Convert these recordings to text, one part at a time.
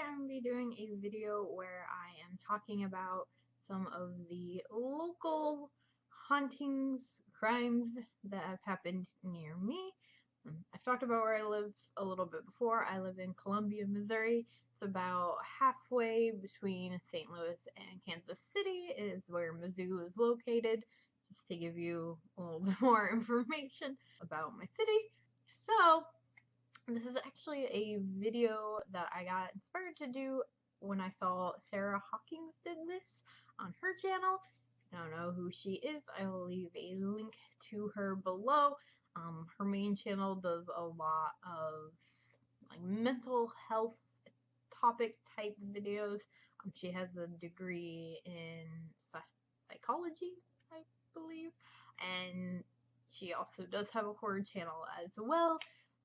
I'm going to be doing a video where I am talking about some of the local hauntings, crimes that have happened near me. I've talked about where I live a little bit before. I live in Columbia, Missouri. It's about halfway between St. Louis and Kansas City. It is where Mizzou is located, just to give you a little bit more information about my city. So, this is actually a video that I got inspired to do when I saw Sarah Hawkins did this on her channel. If you don't know who she is, I will leave a link to her below. Her main channel does a lot of like mental health topic type videos. She has a degree in psychology, I believe, and she also does have a horror channel as well.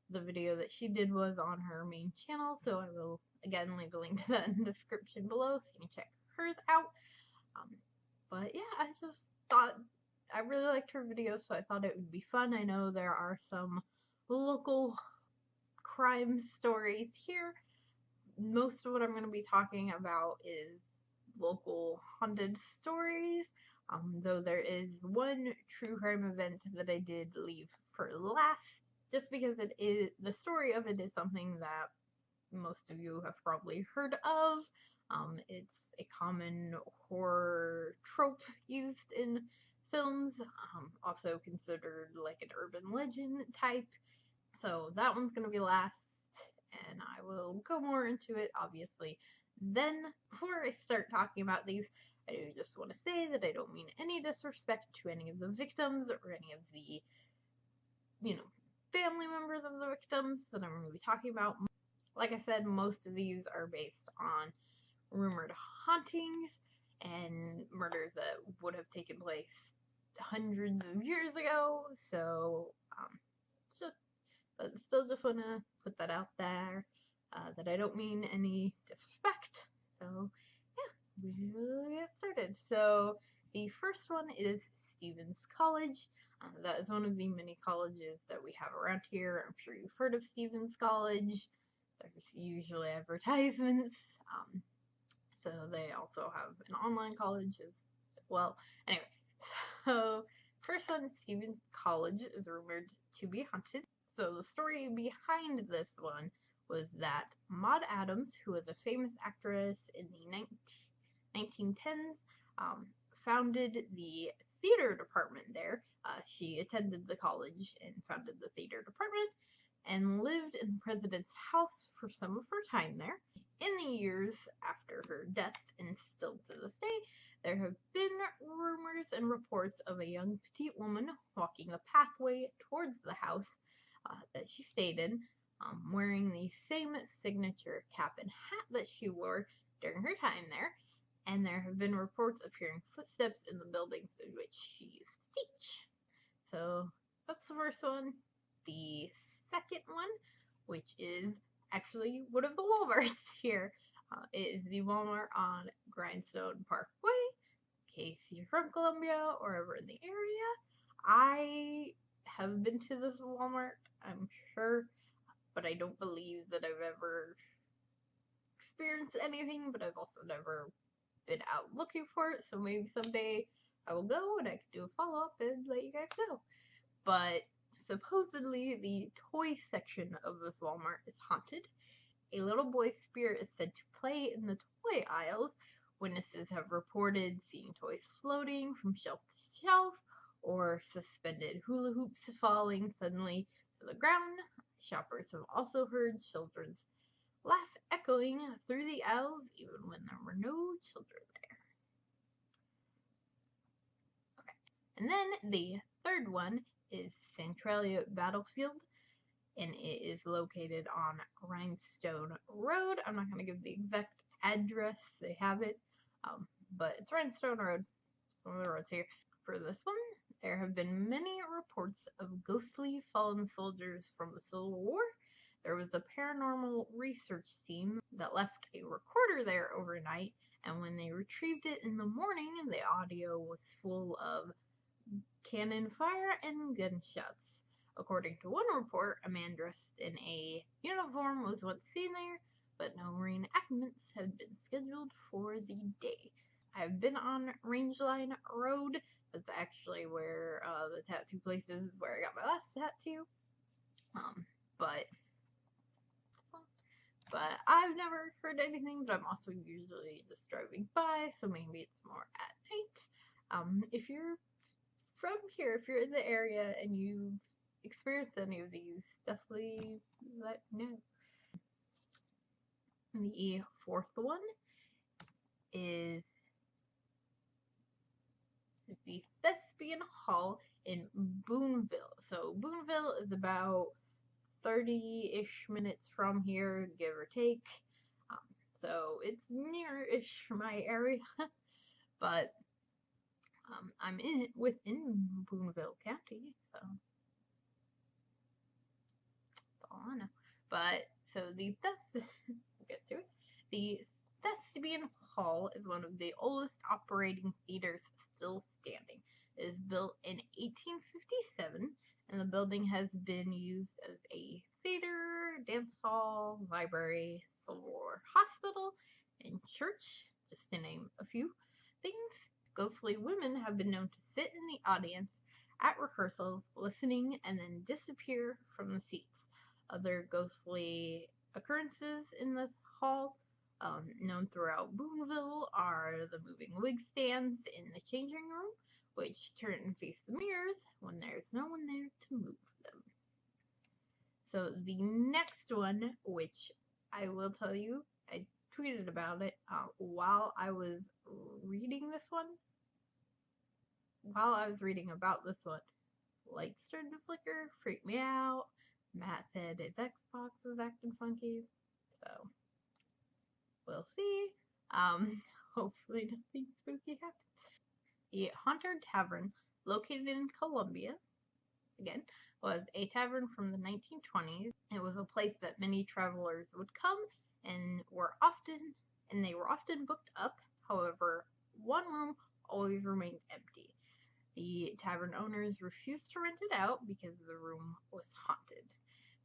The video that she did was on her main channel, so I will again leave a link to that in the description below so you can check hers out. But yeah, I just thought I really liked her video, so I thought it would be fun. I know there are some local crime stories here. Most of what I'm going to be talking about is local haunted stories, though there is one true crime event that I did leave for last, just because it is, the story of it is something that most of you have probably heard of. It's a common horror trope used in films, also considered like an urban legend type. So that one's going to be last, and I will go more into it, obviously. Then, before I start talking about these, I do just want to say that I don't mean any disrespect to any of the victims or any of the, family members of the victims that I'm going to be talking about. Like I said, most of these are based on rumored hauntings and murders that would have taken place hundreds of years ago. So, but still just want to put that out there, that I don't mean any disrespect. So, yeah, we'll get started. So, the first one is Stevens College. That is one of the many colleges that we have around here. I'm sure you've heard of Stevens College. There's usually advertisements. So they also have an online college as well. Anyway, so first one, Stevens College is rumored to be haunted. So the story behind this one was that Maud Adams, who was a famous actress in the 1910s, founded the theater department there. She attended the college and founded the theater department and lived in the president's house for some of her time there. In the years after her death, and still to this day, there have been rumors and reports of a young petite woman walking a pathway towards the house that she stayed in, wearing the same signature cap and hat that she wore during her time there. And there have been reports of hearing footsteps in the buildings in which she used to teach. So that's the first one. The second one, which is actually one of the Walmarts here, it is the Walmart on Grindstone Parkway. In case you're from Columbia or ever in the area, I have been to this Walmart, I'm sure, but I don't believe that I've ever experienced anything, but I've also never been out looking for it, so maybe someday I will go and I can do a follow-up and let you guys know. But supposedly the toy section of this Walmart is haunted. A little boy's spirit is said to play in the toy aisles. Witnesses have reported seeing toys floating from shelf to shelf or suspended hula hoops falling suddenly to the ground. Shoppers have also heard children's laugh echoing through the aisles even when there were no children there. Okay, and then the third one is Centralia Battlefield, and it is located on Rhinestone Road. I'm not going to give the exact address, they have it, but it's Rhinestone Road. It's one of the roads here. For this one, there have been many reports of ghostly fallen soldiers from the Civil War. There was a paranormal research team that left a recorder there overnight, and when they retrieved it in the morning, the audio was full of cannon fire and gunshots. According to one report, a man dressed in a uniform was once seen there, but no reenactments have been scheduled for the day. I've been on Rangeline Road. That's actually where the tattoo place is where I got my last tattoo. But I've never heard anything, but I'm also usually just driving by, so maybe it's more at night. If you're from here, if you're in the area and you've experienced any of these, definitely let me know. The fourth one is the Thespian Hall in Boonville. So Boonville is about 30-ish minutes from here, give or take. So it's near-ish my area, but I'm within Boonville County, so that's all I know. But so we'll get to it. The Thespian Hall is one of the oldest operating theaters still standing. It was built in 1857, and the building has been used as a theater, dance hall, library, Civil War hospital, and church, just to name a few things. Ghostly women have been known to sit in the audience at rehearsals, listening, and then disappear from the seats. Other ghostly occurrences in the hall, known throughout Boonville, are the moving wig stands in the changing room, which turn and face the mirrors when there's no one there to move them. So the next one, which I will tell you, I tweeted about it while I was reading this one. While I was reading about this one, lights started to flicker, freaked me out. Matt said his Xbox was acting funky, so we'll see. Hopefully nothing spooky happens. The Haunted Tavern, located in Columbia, again, was a tavern from the 1920s. It was a place that many travelers would come and they were often booked up. However, one room always remained empty. The tavern owners refused to rent it out because the room was haunted.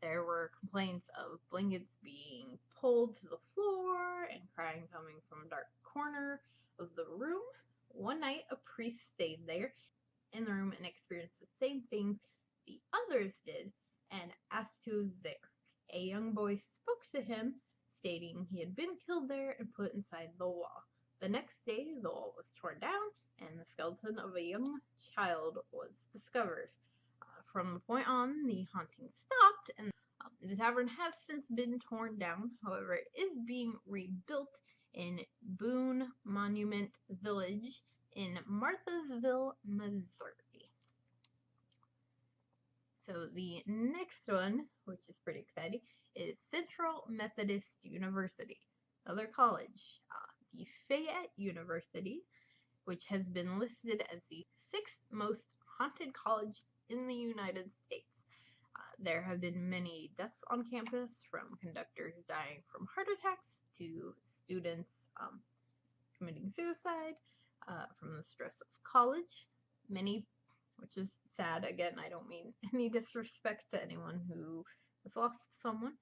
There were complaints of blankets being pulled to the floor and crying coming from a dark corner of the room. One night, a priest stayed there in the room and experienced the same thing the others did and asked who was there. A young boy spoke to him, stating he had been killed there and put inside the wall. The next day, the wall was torn down and the skeleton of a young child was discovered. From the point on, the haunting stopped, and the tavern has since been torn down. However, it is being rebuilt in Boone Monument Village in Marthasville, Missouri. So the next one, which is pretty exciting, is Central Methodist University, another college. The Fayette University, which has been listed as the 6th most haunted college in the United States. There have been many deaths on campus, from conductors dying from heart attacks to students committing suicide from the stress of college. Many, which is sad. Again, I don't mean any disrespect to anyone who has lost someone.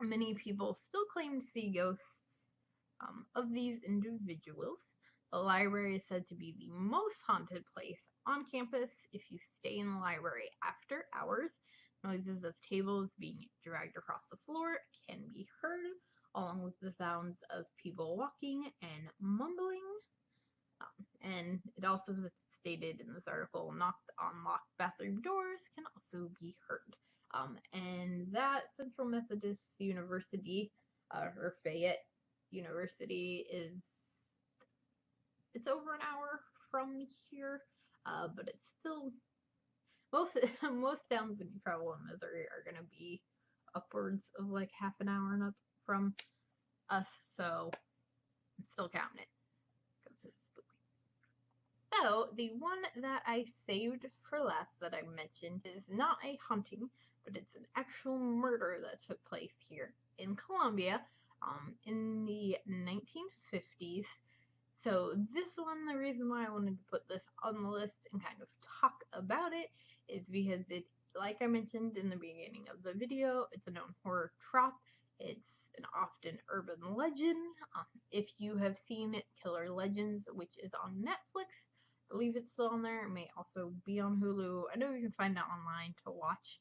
Many people still claim to see ghosts of these individuals. The library is said to be the most haunted place on campus. If you stay in the library after hours, noises of tables being dragged across the floor can be heard, along with the sounds of people walking and mumbling. And it also stated in this article, knocked on locked bathroom doors can also be heard. And that Central Methodist University, or Fayette University, it's over an hour from here, but it's still, most towns when you travel in Missouri are going to be upwards of like half an hour and up from us, so I'm still counting it because it's spooky. So the one that I saved for last that I mentioned is not a haunting, but it's an actual murder that took place here in Columbia in the 1950s. So this one, the reason why I wanted to put this on the list and kind of talk about it is because it, like I mentioned in the beginning of the video, it's a known horror trope. It's an often urban legend. If you have seen Killer Legends, which is on Netflix, I believe it's still on there. It may also be on Hulu. I know you can find it online to watch.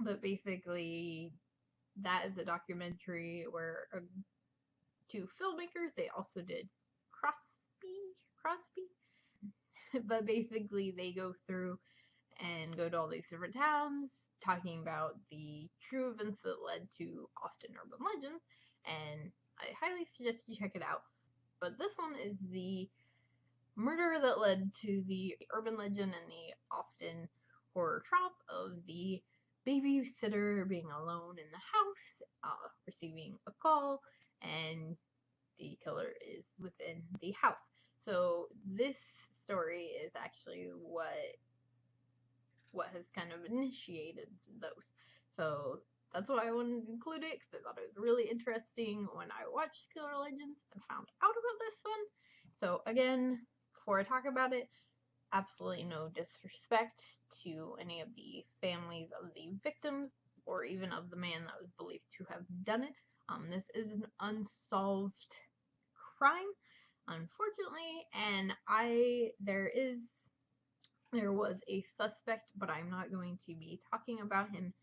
But basically, that is a documentary where two filmmakers, they also did Crosby? But basically, they go through and go to all these different towns, talking about the true events that led to often urban legends, and I highly suggest you check it out. But this one is the murder that led to the urban legend and the often horror trope of the babysitter being alone in the house, receiving a call, and the killer is within the house. So this story is actually what has kind of initiated those. So that's why I wanted to include it, because I thought it was really interesting when I watched Killer Legends and found out about this one. So again, before I talk about it, absolutely no disrespect to any of the families of the victims or even of the man that was believed to have done it. This is an unsolved crime, unfortunately, and there was a suspect, but I'm not going to be talking about him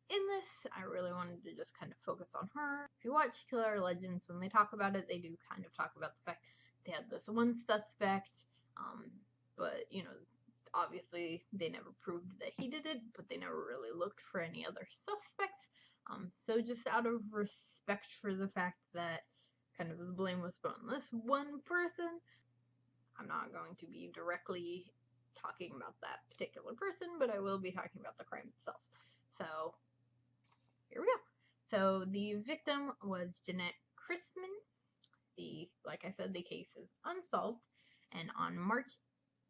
in this. I really wanted to just kind of focus on her. If you watch Killer Legends, when they talk about it, they do kind of talk about the fact they had this one suspect, but, you know, obviously they never proved that he did it, but they never really looked for any other suspects. So just out of respect for the fact that kind of the blame was put on this one person, I'm not going to be directly talking about that particular person, but I will be talking about the crime itself. So here we go. So the victim was Jeanette Chrisman. Like I said, the case is unsolved, and on March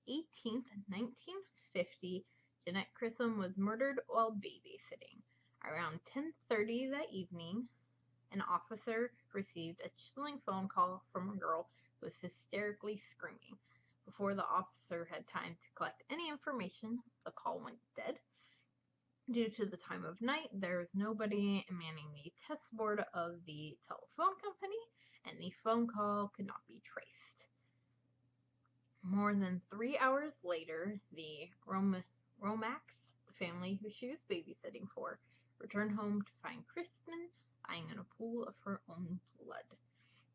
18th, 1950, Jeanette Chrisman was murdered while babysitting. Around 10:30 that evening, an officer received a chilling phone call from a girl who was hysterically screaming. Before the officer had time to collect any information, the call went dead. Due to the time of night, there was nobody manning the test board of the telephone company, and the phone call could not be traced. More than 3 hours later, the Romacks, the family who she was babysitting for, returned home to find Chrisman lying in a pool of her own blood.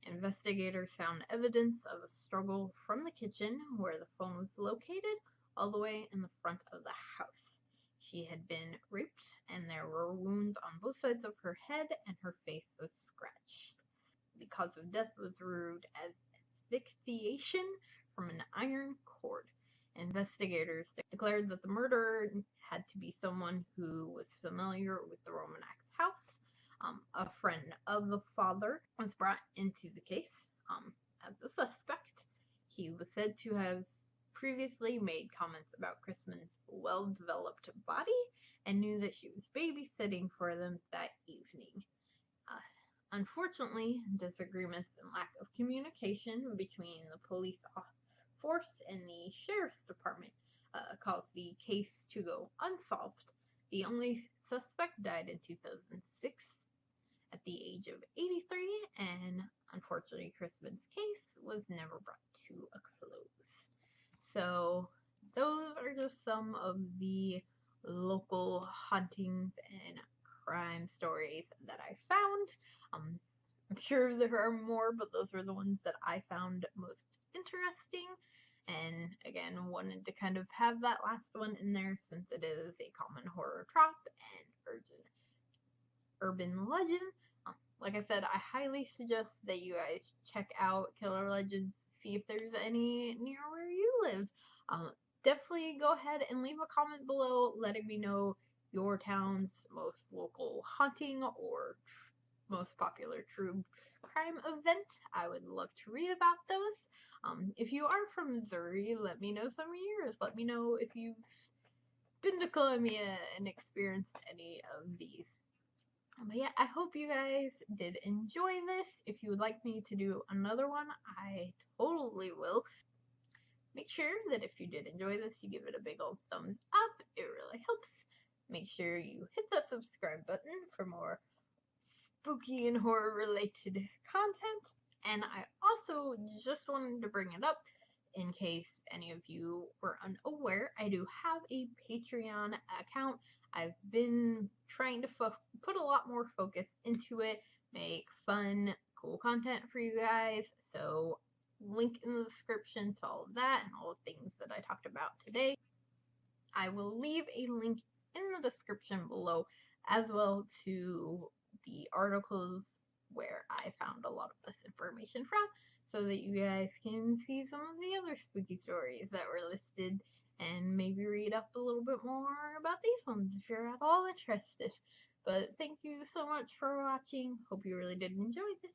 Investigators found evidence of a struggle from the kitchen, where the phone was located, all the way in the front of the house. She had been raped, and there were wounds on both sides of her head, and her face was scratched. The cause of death was ruled as asphyxiation from an iron cord. Investigators declared that the murderer had to be someone who was familiar with the Romacks' house. A friend of the father was brought into the case as a suspect. He was said to have previously made comments about Chrisman's well-developed body and knew that she was babysitting for them that evening. Unfortunately, disagreements and lack of communication between the police force and the sheriff's department caused the case to go unsolved. The only suspect died in 2006 at the age of 83, and unfortunately Chrisman's case was never brought to a close. So those are just some of the local hauntings and crime stories that I found. I'm sure there are more, but those were the ones that I found most interesting. And again, wanted to kind of have that last one in there since it is a common horror trope and urban legend. Like I said, I highly suggest that you guys check out Killer Legends, see if there's any near where you live. Definitely go ahead and leave a comment below letting me know your town's most local haunting or most popular true crime event. I would love to read about those. If you are from Missouri, let me know some of yours. Let me know if you've been to Columbia and experienced any of these. But yeah, I hope you guys did enjoy this. If you would like me to do another one, I totally will. Make sure that if you did enjoy this, you give it a big old thumbs up. It really helps. Make sure you hit that subscribe button for more spooky and horror related content. And I also just wanted to bring it up in case any of you were unaware. I do have a Patreon account. I've been trying to put a lot more focus into it, make fun, cool content for you guys. So link in the description to all of that and all the things that I talked about today. I will leave a link in the description below as well to the articles where I found a lot of this information from, so that you guys can see some of the other spooky stories that were listed and maybe read up a little bit more about these ones if you're at all interested. But thank you so much for watching. Hope you really did enjoy this.